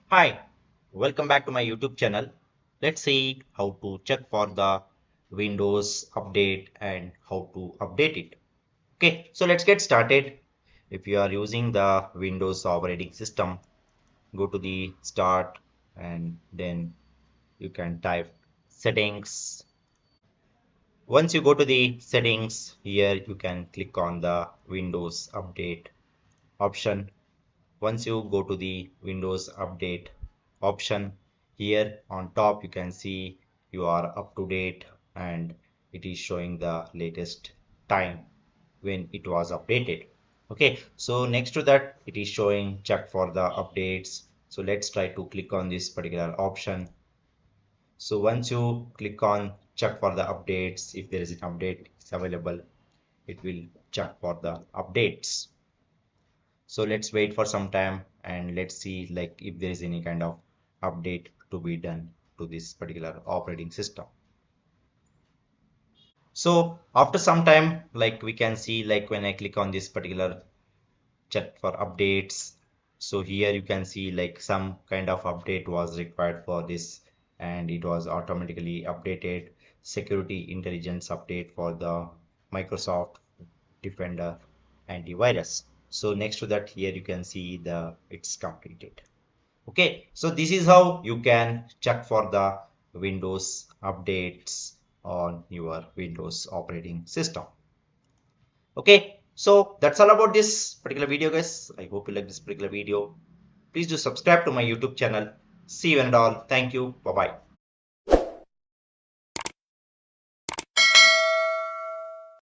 Hi, welcome back to my YouTube channel. Let's see how to check for the Windows update and how to update it. Okay, so let's get started. If you are using the Windows operating system, go to the start and then you can type settings. Once you go to the settings, here you can click on the Windows update option. Once you go to the Windows Update option, here on top you can see you are up to date and it is showing the latest time when it was updated. Okay, so next to that it is showing check for the updates. So let's try to click on this particular option. So once you click on check for the updates, if there is an update is available, it will check for the updates. So let's wait for some time and let's see like if there is any kind of update to be done to this particular operating system. So after some time, like we can see like when I click on this particular check for updates, so here you can see like some kind of update was required for this and it was automatically updated. Security intelligence update for the Microsoft Defender antivirus. So next to that here you can see the it's completed. Okay, so this is how you can check for the Windows updates on your Windows operating system. Okay, so that's all about this particular video, guys. I hope you like this particular video. Please do subscribe to my YouTube channel. See you and all. Thank you. Bye bye.